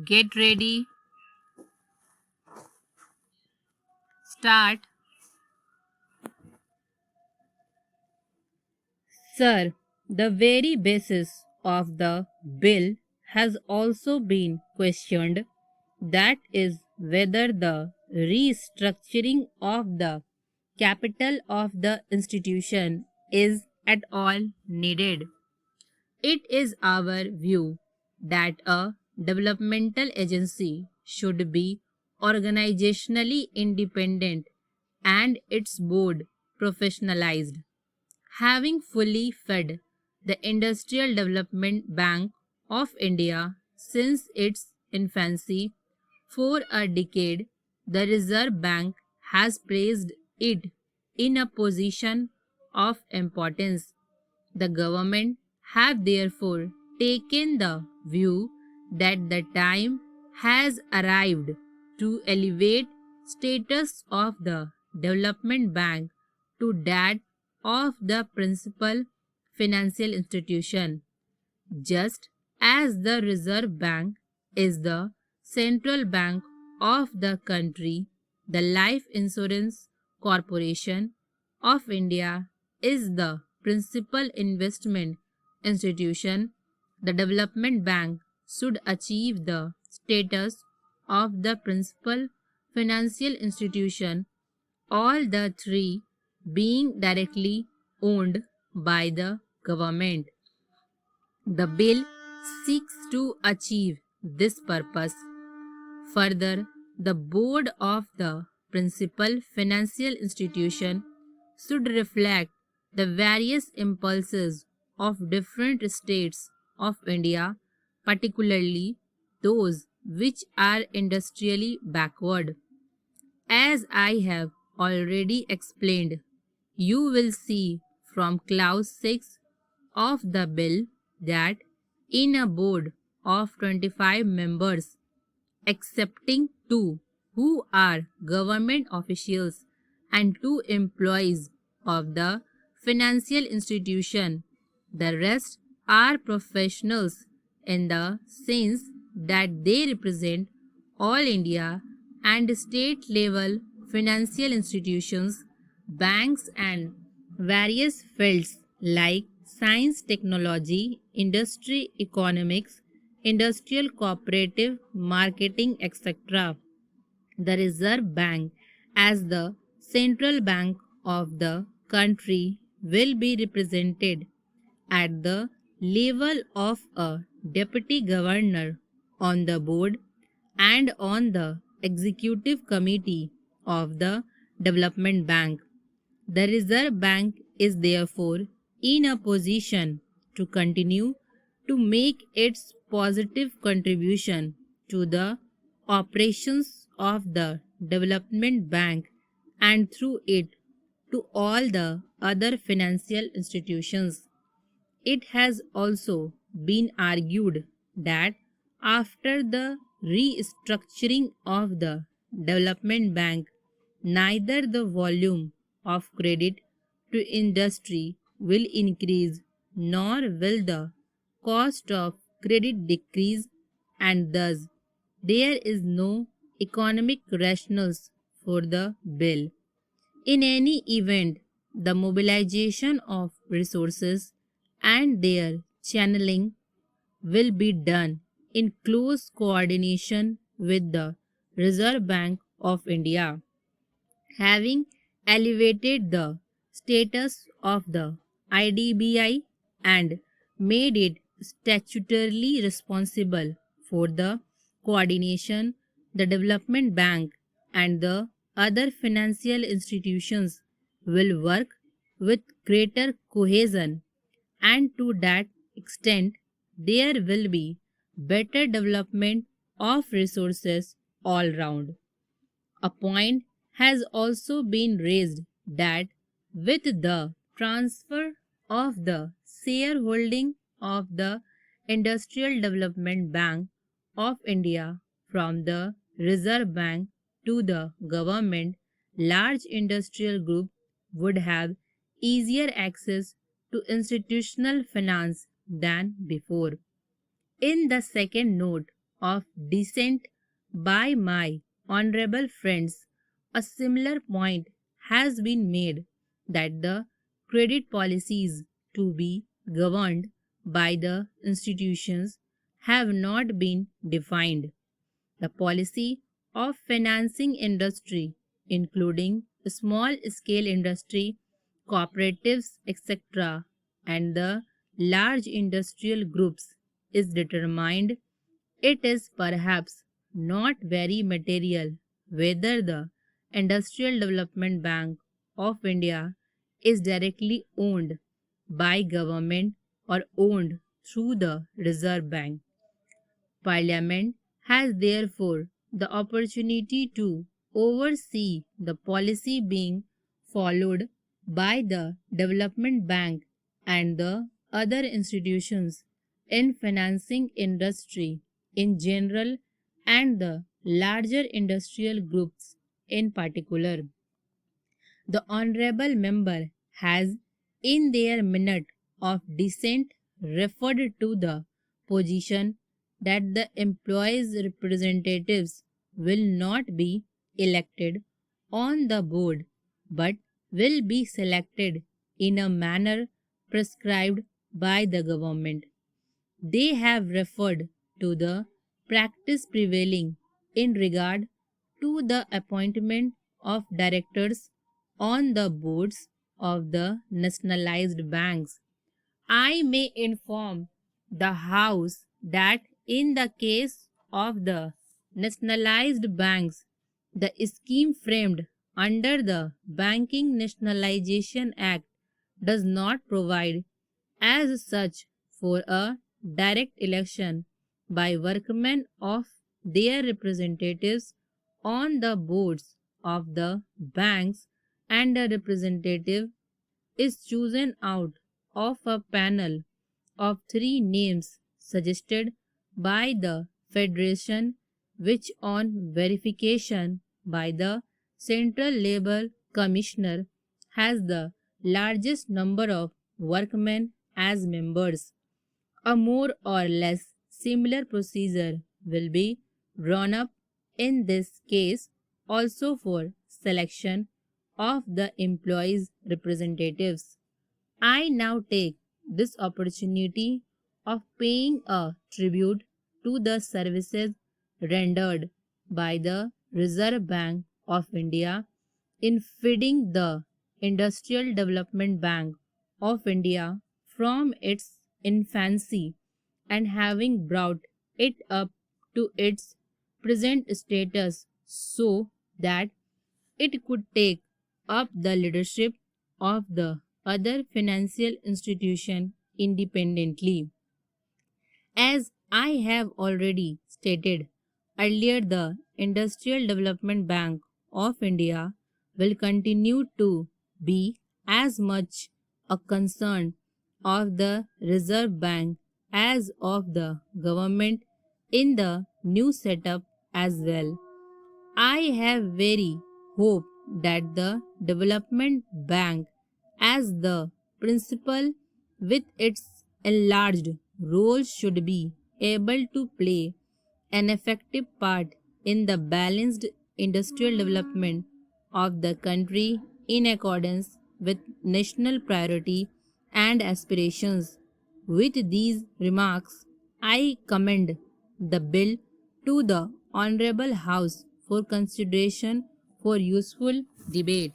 Get ready. Start. Sir, the very basis of the bill has also been questioned. That is, whether the restructuring of the capital of the institution is at all needed. It is our view that a developmental agency should be organizationally independent and its board professionalized. Having fully fed the Industrial Development Bank of India since its infancy for a decade, the Reserve Bank has placed it in a position of importance. The government have therefore taken the view that the time has arrived to elevate status of the development bank to that of the principal financial institution. Just as the Reserve Bank is the central bank of the country, the Life Insurance Corporation of India is the principal investment institution. The Development Bank should achieve the status of the principal financial institution, all the three being directly owned by the government. The bill seeks to achieve this purpose. Further, the board of the principal financial institution should reflect the various impulses of different states of India, particularly those which are industrially backward. As I have already explained, you will see from clause 6 of the bill that in a board of 25 members, excepting two who are government officials and two employees of the financial institution, the rest are professionals in the sense that they represent all India and state level financial institutions, banks, and various fields like science, technology, industry, economics, industrial cooperative, marketing, etc. The Reserve Bank, as the central bank of the country, will be represented at the level of a deputy governor on the board and on the executive committee of the development bank. The Reserve Bank is therefore in a position to continue to make its positive contribution to the operations of the development bank and through it to all the other financial institutions. It has also been argued that after the restructuring of the development bank, neither the volume of credit to industry will increase nor will the cost of credit decrease, and thus there is no economic rationale for the bill. In any event, the mobilization of resources and their channeling will be done in close coordination with the Reserve Bank of India. Having elevated the status of the IDBI and made it statutorily responsible for the coordination, the Development Bank and the other financial institutions will work with greater cohesion, and to that extent there will be better development of resources all round. A point has also been raised that with the transfer of the shareholding of the Industrial Development Bank of India from the Reserve Bank to the government, large industrial group would have easier access to institutional finance than before. In the second note of dissent by my honorable friends, a similar point has been made that the credit policies to be governed by the institutions have not been defined. The policy of financing industry, including small scale industry, cooperatives, etc., and the large industrial groups, is determined. It is perhaps not very material whether the Industrial Development Bank of India is directly owned by government or owned through the Reserve Bank. Parliament has therefore the opportunity to oversee the policy being followed by the Development Bank and the other institutions in financing industry in general and the larger industrial groups in particular. The honorable member has, in their minute of dissent, referred to the position that the employees' representatives will not be elected on the board but will be selected in a manner prescribed by the government. They have referred to the practice prevailing in regard to the appointment of directors on the boards of the nationalized banks. I may inform the House that in the case of the nationalized banks, the scheme framed under the Banking Nationalization Act does not provide as such for a direct election by workmen of their representatives on the boards of the banks, and a representative is chosen out of a panel of three names suggested by the Federation, which, on verification by the Central Labour Commissioner, has the largest number of workmen as members. A more or less similar procedure will be drawn up in this case also for selection of the employees' representatives. I now take this opportunity of paying a tribute to the services rendered by the Reserve Bank of India in feeding the Industrial Development Bank of India from its infancy and having brought it up to its present status so that it could take up the leadership of the other financial institution independently. As I have already stated earlier, the Industrial Development Bank of India will continue to be as much a concern of the Reserve Bank as of the government in the new setup as well. I have very hope that the Development Bank, as the principal with its enlarged role, should be able to play an effective part in the balanced industrial development of the country in accordance with national priority and aspirations. With these remarks, I commend the bill to the Honorable House for consideration for useful debate.